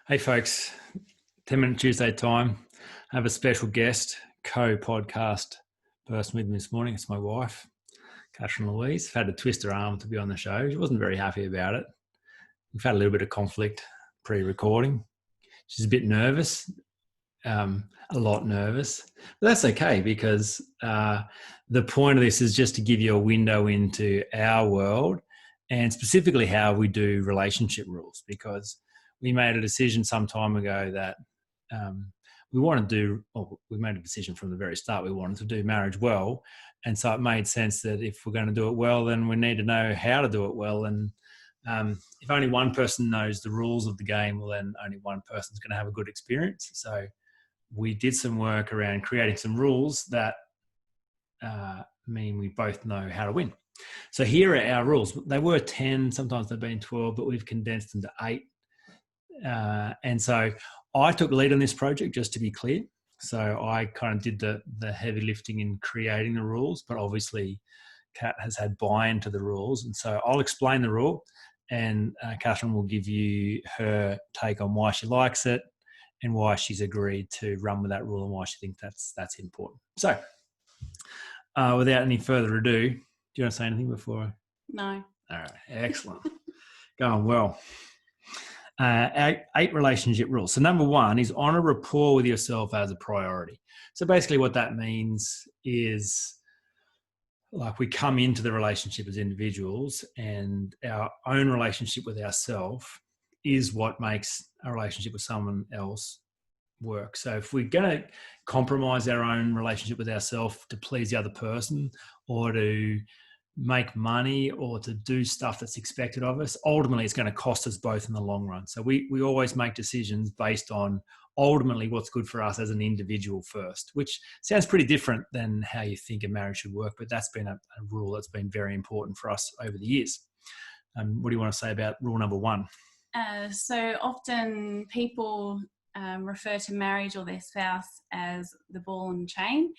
Hey folks, 10-minute Tuesday time. I have a special guest, co-podcast person with me this morning. It's my wife, Katherine Louise. I've had to twist her arm to be on the show. She wasn't very happy about it. We've had a little bit of conflict pre-recording. She's a bit nervous, a lot nervous. But that's okay because the point of this is just to give you a window into our world and specifically how we do relationship rules, because we made a decision some time ago that we made a decision from the very start. We wanted to do marriage well. And so it made sense that if we're going to do it well, then we need to know how to do it well. And if only one person knows the rules of the game, well, then only one person's going to have a good experience. So we did some work around creating some rules that mean we both know how to win. So here are our rules. They were 10, sometimes they've been 12, but we've condensed them to 8. And so I took lead on this project, just to be clear. So I kind of did the heavy lifting in creating the rules, but obviously Kat has had buy-in to the rules. And so I'll explain the rule and Katherine will give you her take on why she likes it and why she's agreed to run with that rule and why she thinks that's important. So without any further ado, do you want to say anything before? No. All right, excellent. Going well. 8 relationship rules. So number 1 is honor rapport with yourself as a priority. So basically what that means is, like, we come into the relationship as individuals and our own relationship with ourselves is what makes a relationship with someone else work. So if we're going to compromise our own relationship with ourselves to please the other person or to make money or to do stuff that's expected of us, ultimately it's going to cost us both in the long run. So we always make decisions based on ultimately what's good for us as an individual first, which sounds pretty different than how you think a marriage should work, but that's been a rule that's been very important for us over the years. What do you want to say about rule number 1? So often people refer to marriage or their spouse as the ball and chain.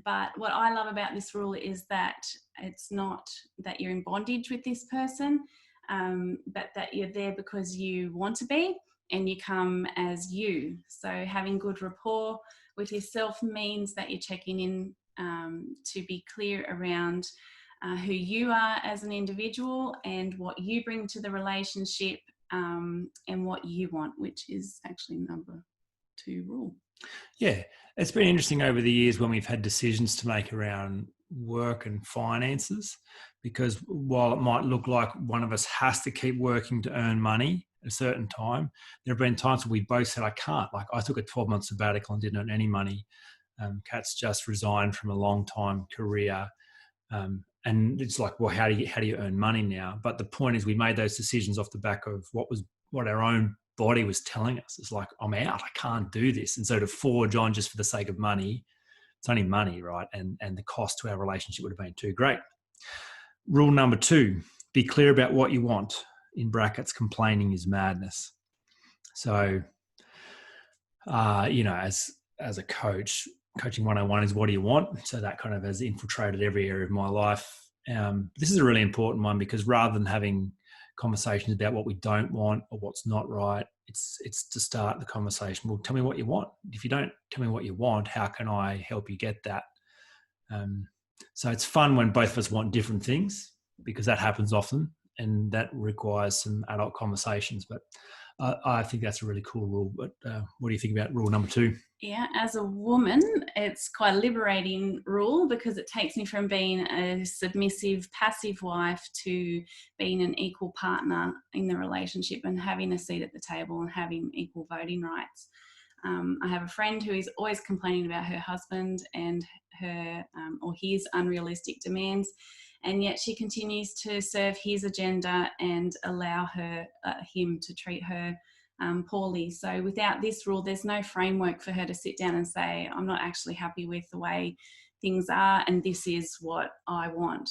But what I love about this rule is that it's not that you're in bondage with this person, but that you're there because you want to be and you come as you. So having good rapport with yourself means that you're checking in to be clear around who you are as an individual and what you bring to the relationship and what you want, which is actually number 2 rule. Yeah, it's been interesting over the years when we've had decisions to make around work and finances, because while it might look like one of us has to keep working to earn money at a certain time, there have been times where we both said, I can't. Like, I took a 12-month sabbatical and didn't earn any money. Kat's just resigned from a long-time career. And it's like, well, how do you earn money now? But the point is we made those decisions off the back of what our own body was telling us. It's like, I'm out, I can't do this. And so to forge on just for the sake of money, it's only money, right? And the cost to our relationship would have been too great. Rule number 2, be clear about what you want. In brackets, complaining is madness. So, as a coach, coaching 101 is what do you want? So that kind of has infiltrated every area of my life. This is a really important one because rather than having conversations about what we don't want or what's not right, it's to start the conversation. Well, tell me what you want. If you don't tell me what you want, how can I help you get that? So it's fun when both of us want different things, because that happens often and that requires some adult conversations. But I think that's a really cool rule. But what do you think about rule number 2? Yeah, as a woman, it's quite a liberating rule because it takes me from being a submissive, passive wife to being an equal partner in the relationship and having a seat at the table and having equal voting rights. I have a friend who is always complaining about her husband and her or his unrealistic demands, and yet she continues to serve his agenda and allow him to treat her poorly. So without this rule, there's no framework for her to sit down and say, I'm not actually happy with the way things are and this is what I want.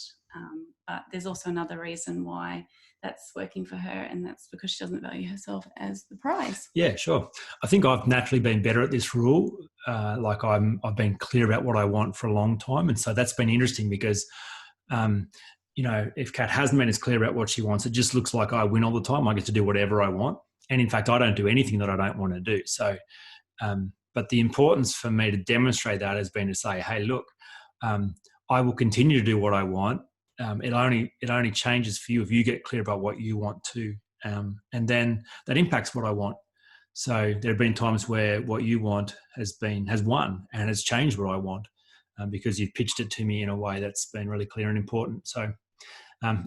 But there's also another reason why that's working for her, and that's because she doesn't value herself as the prize. Yeah, sure. I think I've naturally been better at this rule. I've been clear about what I want for a long time. And so that's been interesting because if Kat hasn't been as clear about what she wants, it just looks like I win all the time. I get to do whatever I want. And in fact, I don't do anything that I don't want to do. So, but the importance for me to demonstrate that has been to say, hey, look, I will continue to do what I want. It only changes for you if you get clear about what you want to, and then that impacts what I want. So there have been times where what you want has won and has changed what I want, because you've pitched it to me in a way that's been really clear and important. So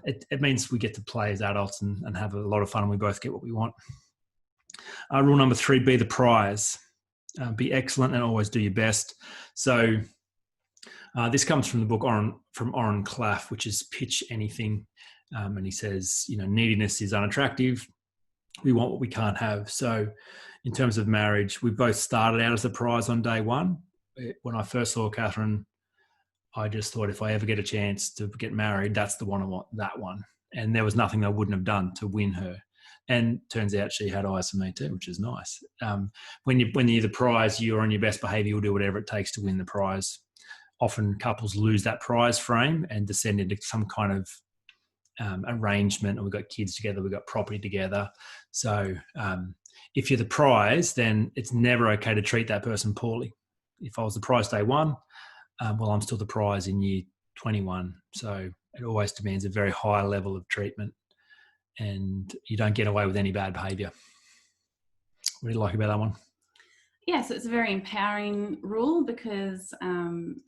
it means we get to play as adults and have a lot of fun, and we both get what we want. Rule number 3, be the prize. Be excellent and always do your best. So this comes from the book from Oren Klaff, which is Pitch Anything. And he says, neediness is unattractive. We want what we can't have. So in terms of marriage, we both started out as a prize on day one. When I first saw Katherine, I just thought, if I ever get a chance to get married, that's the one I want, that one. And there was nothing I wouldn't have done to win her. And turns out she had eyes for me too, which is nice. When you're the prize, you're on your best behaviour, you'll do whatever it takes to win the prize. Often couples lose that prize frame and descend into some kind of arrangement, or we've got kids together, we've got property together. So if you're the prize, then it's never okay to treat that person poorly. If I was the prize day one, well, I'm still the prize in year 21. So it always demands a very high level of treatment, and you don't get away with any bad behaviour. What do you like about that one? Yes, it's a very empowering rule, because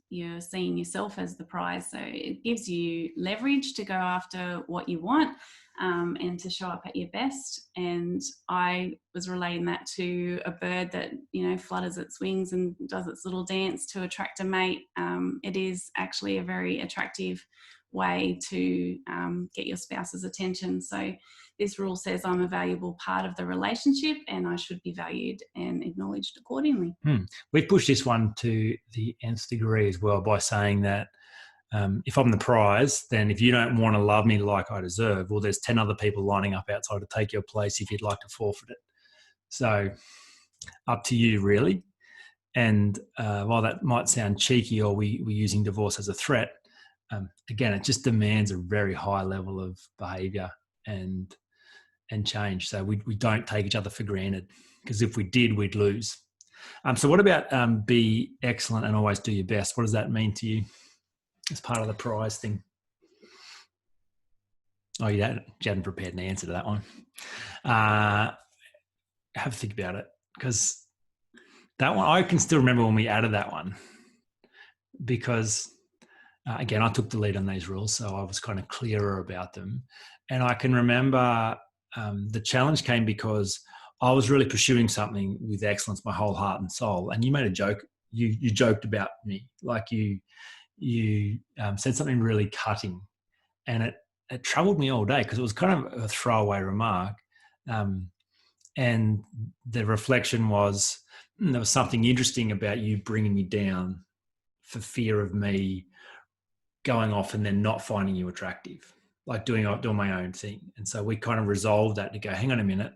you're seeing yourself as the prize. So it gives you leverage to go after what you want, and to show up at your best. And I was relating that to a bird that, flutters its wings and does its little dance to attract a mate. It is actually a very attractive way to get your spouse's attention. So this rule says I'm a valuable part of the relationship, and I should be valued and acknowledged accordingly. We've pushed this one to the nth degree as well by saying that if I'm the prize, then if you don't want to love me like I deserve, well, there's 10 other people lining up outside to take your place if you'd like to forfeit it. So up to you, really. And while that might sound cheeky, or we're using divorce as a threat, again, it just demands a very high level of behaviour and change. So we don't take each other for granted, because if we did, we'd lose. So what about be excellent and always do your best? What does that mean to you as part of the prize thing? Oh, you hadn't prepared an answer to that one. Have a think about it, because that one, I can still remember when we added that one, because again, I took the lead on these rules, so I was kind of clearer about them. And I can remember the challenge came because I was really pursuing something with excellence, my whole heart and soul. And you made a joke. You joked about me, like you said something really cutting, and it troubled me all day, because it was kind of a throwaway remark. And the reflection was, there was something interesting about you bringing me down for fear of me going off and then not finding you attractive, like doing my own thing. And so we kind of resolved that to go, hang on a minute.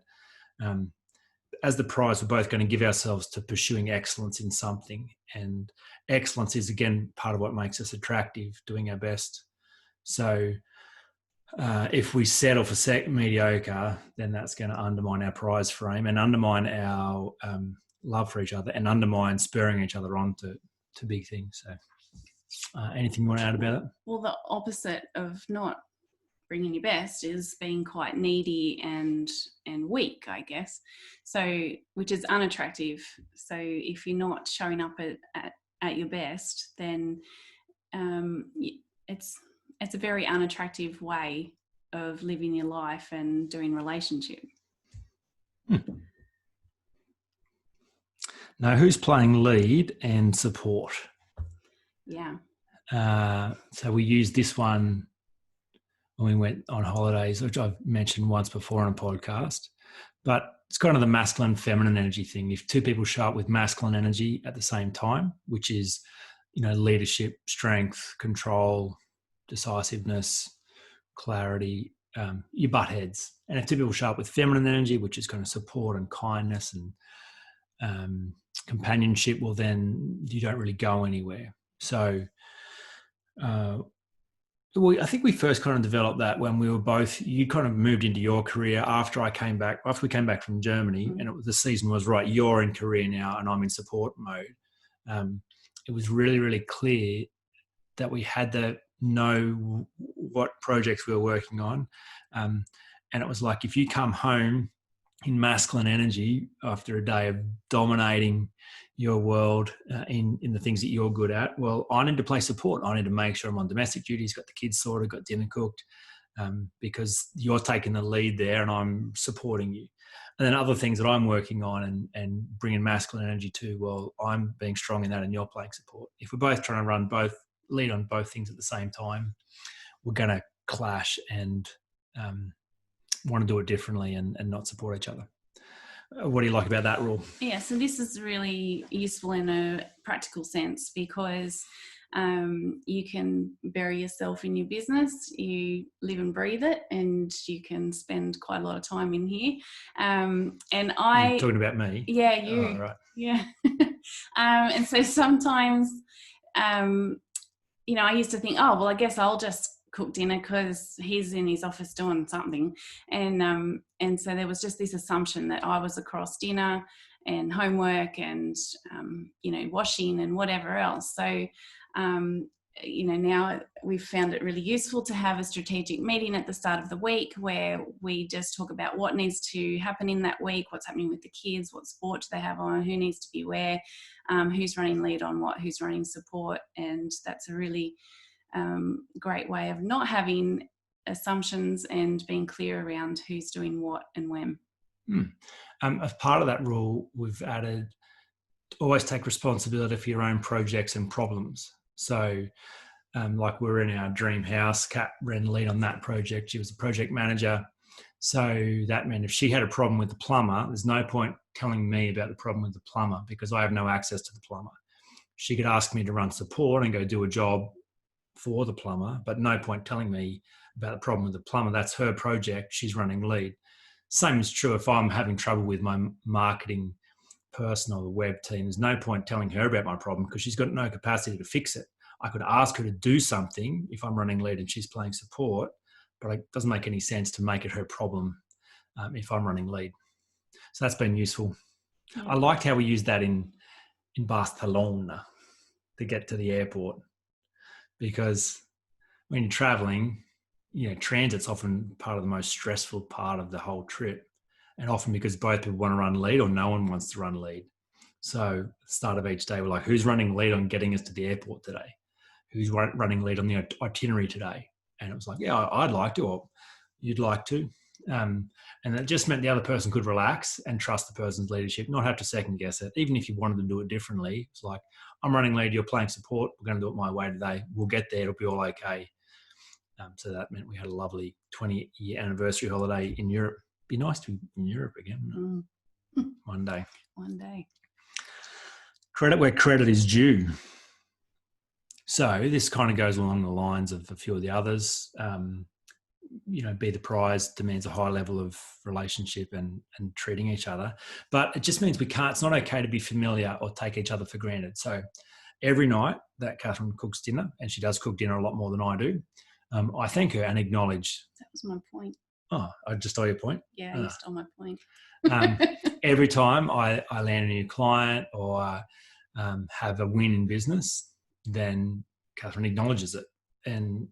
As the prize, we're both going to give ourselves to pursuing excellence in something. And excellence is, again, part of what makes us attractive, doing our best. So if we settle for mediocre, then that's going to undermine our prize frame and undermine our love for each other, and undermine spurring each other on to big things. So anything you want to add about it? Well, the opposite of not bringing your best is being quite needy and weak, I guess. So, which is unattractive. So if you're not showing up at your best, then it's a very unattractive way of living your life and doing relationship. Now, who's playing lead and support? Yeah. So we used this one when we went on holidays, which I've mentioned once before on a podcast, but it's kind of the masculine feminine energy thing. If two people show up with masculine energy at the same time, which is, leadership, strength, control, decisiveness, clarity, you butt heads. And if two people show up with feminine energy, which is kind of support and kindness and companionship, well, then you don't really go anywhere. So Well, I think we first kind of developed that when we were both, you kind of moved into your career after we came back from Germany, and the season was right. You're in career now and I'm in support mode. It was really, really clear that we had to know what projects we were working on. And it was like, if you come home in masculine energy after a day of dominating your world in the things that you're good at, well, I need to play support. I need to make sure I'm on domestic duties, got the kids sorted, got dinner cooked, because you're taking the lead there and I'm supporting you. And then other things that I'm working on and bringing masculine energy to, well, I'm being strong in that and you're playing support. If we're both trying to lead on both things at the same time, we're going to clash and want to do it differently and not support each other. What do you like about that rule? Yeah, so this is really useful in a practical sense because you can bury yourself in your business, you live and breathe it, and you can spend quite a lot of time in here. And You're talking about me? Yeah, you. Oh, right. Yeah. And so sometimes, I used to think, oh, well, I guess I'll just cook dinner because he's in his office doing something. And so there was just this assumption that I was across dinner and homework and, washing and whatever else. So, now we've found it really useful to have a strategic meeting at the start of the week where we just talk about what needs to happen in that week, what's happening with the kids, what sport do they have on, who needs to be where, who's running lead on what, who's running support. And that's a really great way of not having assumptions and being clear around who's doing what and when. As part of that rule, we've added always take responsibility for your own projects and problems. So like we're in our dream house, Kat ran lead on that project. She was a project manager. So that meant if she had a problem with the plumber, there's no point telling me about the problem with the plumber because I have no access to the plumber. She could ask me to run support and go do a job for the plumber, but no point telling me about the problem with the plumber. That's her project. She's running lead. Same is true if I'm having trouble with my marketing person or the web team. There's no point telling her about my problem because she's got no capacity to fix it. I could ask her to do something if I'm running lead and she's playing support, but it doesn't make any sense to make it her problem if I'm running lead. So that's been useful. Yeah. I liked how we used that in Barcelona to get to the airport, because when you're traveling, transit's often part of the most stressful part of the whole trip. And often because both people want to run lead or no one wants to run lead. So at the start of each day, we're like, who's running lead on getting us to the airport today? Who's running lead on the itinerary today? And it was like, yeah, I'd like to, or you'd like to. And that just meant the other person could relax and trust the person's leadership, not have to second guess it. Even if you wanted to do it differently, it's like, I'm running lead, you're playing support. We're going to do it my way today. We'll get there. It'll be all okay. So that meant we had a lovely 20-year anniversary holiday in Europe. Be nice to be in Europe again. One day. Credit where credit is due. So this kind of goes along the lines of a few of the others. Be the prize demands a high level of relationship and treating each other. But it just means it's not okay to be familiar or take each other for granted. So every night that Katherine cooks dinner, and she does cook dinner a lot more than I do, I thank her and acknowledge. That was my point. Oh, I just stole your point? Yeah, you stole my point. Every time I land a new client or have a win in business, then Katherine acknowledges it. And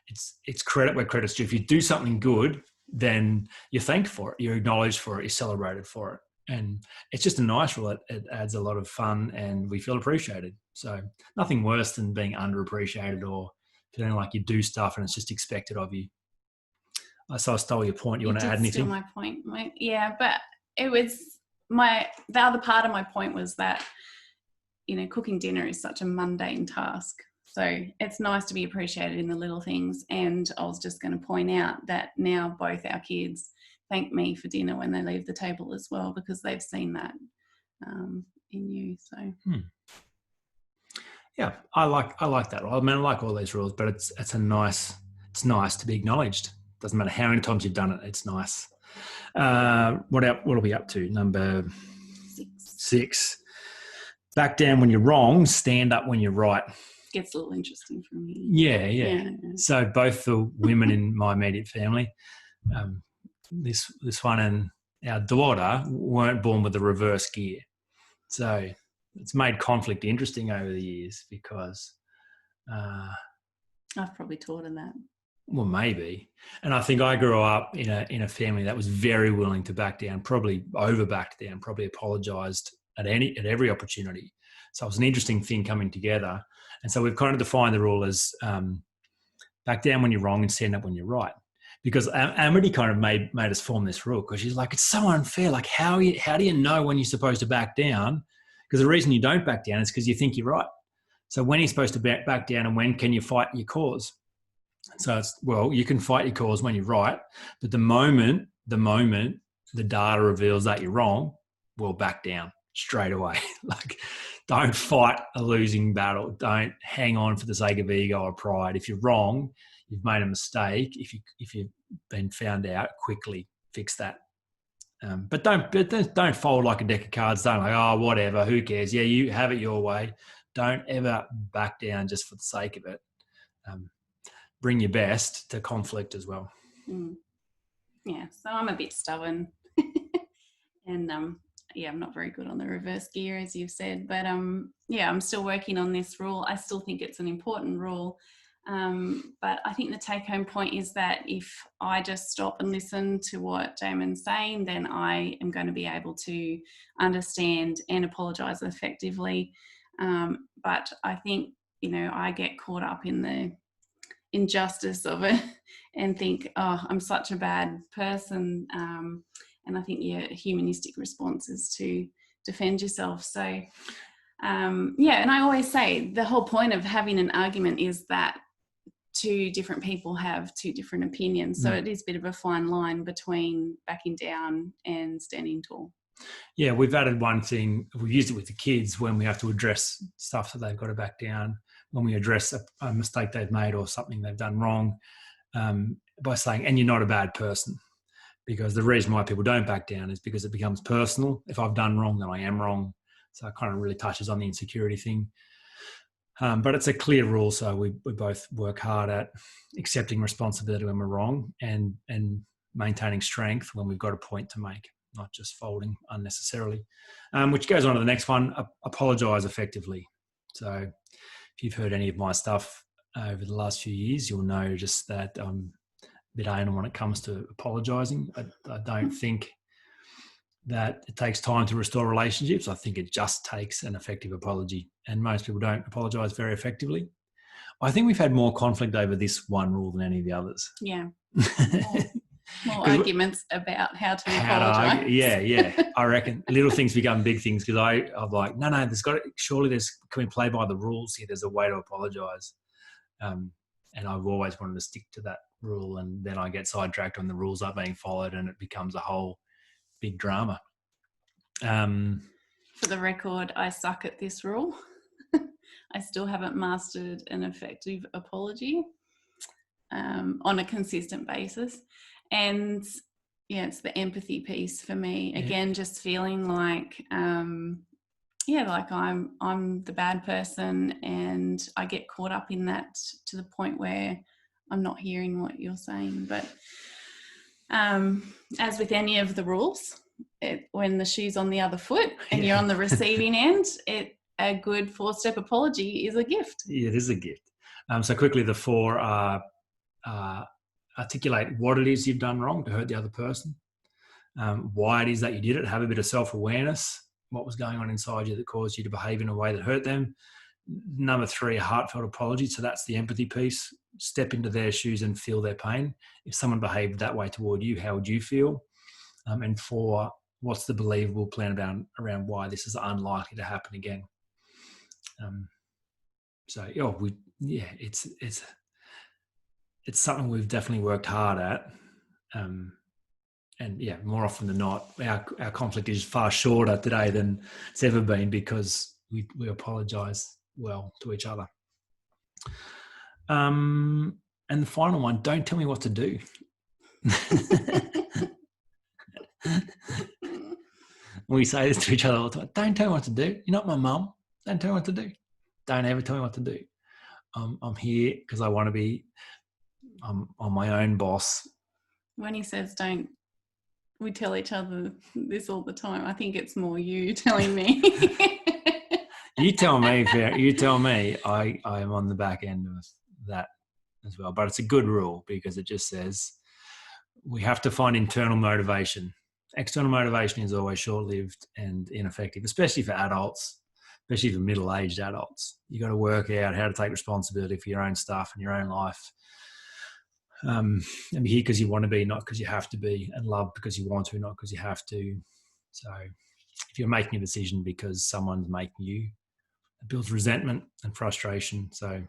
it's credit where credit's due. If you do something good, then you're thanked for it, you're acknowledged for it, you're celebrated for it. And it's just a nice rule. It adds a lot of fun and we feel appreciated. So nothing worse than being underappreciated or feeling like you do stuff and it's just expected of you. So I stole your point. You want to add anything? Steal my point. Yeah, but it was the other part of my point was that, cooking dinner is such a mundane task. So it's nice to be appreciated in the little things. And I was just going to point out that now both our kids thank me for dinner when they leave the table as well, because they've seen that in you. So yeah, I like that. I mean, I like all these rules, but it's nice to be acknowledged. Doesn't matter how many times you've done it. It's nice. What are we up to? Number 6. Back down when you're wrong, stand up when you're right. gets a little interesting for me. Yeah. So both the women in my immediate family, this one and our daughter, weren't born with the reverse gear. So it's made conflict interesting over the years because I've probably taught her that. Well, maybe. And I think I grew up in a family that was very willing to back down, probably over backed down, probably apologised at every opportunity. So it was an interesting thing coming together. And so we've kind of defined the rule as back down when you're wrong and stand up when you're right. Because Amity kind of made us form this rule because she's like, it's so unfair. Like, how do you know when you're supposed to back down? Because the reason you don't back down is because you think you're right. So when are you supposed to back down, and when can you fight your cause? So it's, well, you can fight your cause when you're right, but the moment the data reveals that you're wrong, well, back down straight away. Like, don't fight a losing battle. Don't hang on for the sake of ego or pride. If you're wrong, you've made a mistake. If you've been found out, quickly fix that. But don't fold like a deck of cards. Don't like, oh, whatever, who cares? Yeah, you have it your way. Don't ever back down just for the sake of it. Bring your best to conflict as well. Yeah, so I'm a bit stubborn. And I'm not very good on the reverse gear, as you've said, but I'm still working on this rule. I still think it's an important rule, but I think the take-home point is that if I just stop and listen to what Jaemin's saying, then I am going to be able to understand and apologise effectively. But I think, I get caught up in the injustice of it and think, oh, I'm such a bad person. And I think your humanistic response is to defend yourself. So, and I always say the whole point of having an argument is that two different people have two different opinions. So it is a bit of a fine line between backing down and standing tall. Yeah, we've added one thing. We've used it with the kids when we have to address stuff that they've got to back down, when we address a mistake they've made or something they've done wrong, by saying, and you're not a bad person. Because the reason why people don't back down is because it becomes personal. If I've done wrong, then I am wrong. So it kind of really touches on the insecurity thing. But it's a clear rule. So we both work hard at accepting responsibility when we're wrong and maintaining strength when we've got a point to make, not just folding unnecessarily. Which goes on to the next one, apologise effectively. So if you've heard any of my stuff over the last few years, you'll know just that bit anal when it comes to apologising. I don't think that it takes time to restore relationships. I think it just takes an effective apology, and most people don't apologise very effectively. I think we've had more conflict over this one rule than any of the others. Yeah. More arguments about how to apologise. Yeah. I reckon little things become big things because I'm like, no, can we play by the rules here? There's a way to apologise. And I've always wanted to stick to that rule, and then I get sidetracked when the rules aren't being followed and it becomes a whole big drama. For the record, I suck at this rule. I still haven't mastered an effective apology on a consistent basis. And it's the empathy piece for me. Again, just feeling like like I'm the bad person, and I get caught up in that to the point where I'm not hearing what you're saying. But as with any of the rules, when the shoe's on the other foot and you're on the receiving end, a good 4-step apology is a gift. Yeah, it is a gift. So quickly, the 4 are articulate what it is you've done wrong to hurt the other person, why it is that you did it, have a bit of self-awareness, what was going on inside you that caused you to behave in a way that hurt them. Number 3, a heartfelt apology. So that's the empathy piece. Step into their shoes and feel their pain. If someone behaved that way toward you, how would you feel? And 4, what's the believable plan around why this is unlikely to happen again? It's something we've definitely worked hard at. And more often than not, our conflict is far shorter today than it's ever been because we apologise well to each other. And the final one, don't tell me what to do. We say this to each other all the time. Don't tell me what to do. You're not my mum. Don't tell me what to do. Don't ever tell me what to do. I'm here because I want to be. I'm my own boss. When he says don't, we tell each other this all the time. I think it's more you telling me. You tell me, you tell me. I am on the back end of that as well. But it's a good rule because it just says we have to find internal motivation. External motivation is always short-lived and ineffective, especially for adults, especially for middle-aged adults. You got to work out how to take responsibility for your own stuff and your own life. And be here because you want to be, not because you have to be, and love because you want to, not because you have to. So if you're making a decision because someone's making you, it builds resentment and frustration. So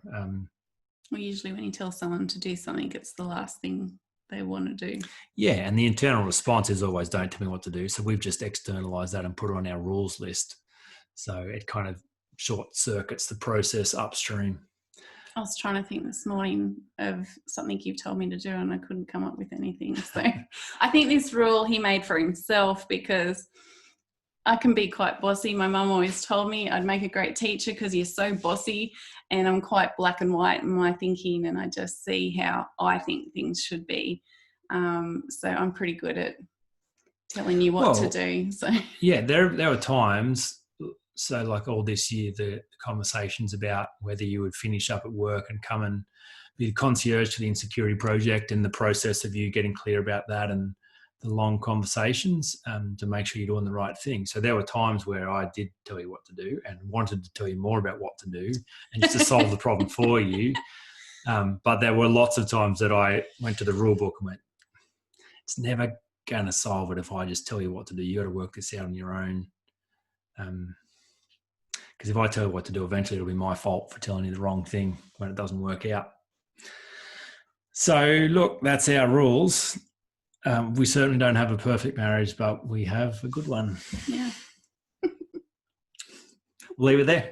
well, usually when you tell someone to do something, it's the last thing they want to do. Yeah, and the internal response is always don't tell me what to do. So we've just externalized that and put it on our rules list. So it kind of short circuits the process upstream. I was trying to think this morning of something you've told me to do and I couldn't come up with anything. So I think this rule he made for himself because I can be quite bossy. My mum always told me I'd make a great teacher because you're so bossy, and I'm quite black and white in my thinking, and I just see how I think things should be. So I'm pretty good at telling you what to do. So yeah, there were times. So like all this year, the conversations about whether you would finish up at work and come and be the concierge to the insecurity project, and the process of you getting clear about that, and the long conversations to make sure you're doing the right thing. So there were times where I did tell you what to do and wanted to tell you more about what to do and just to solve the problem for you. But there were lots of times that I went to the rule book and went, it's never going to solve it if I just tell you what to do. You got to work this out on your own. Because if I tell you what to do, eventually it'll be my fault for telling you the wrong thing when it doesn't work out. So look, that's our rules. We certainly don't have a perfect marriage, but we have a good one. Yeah. We'll leave it there.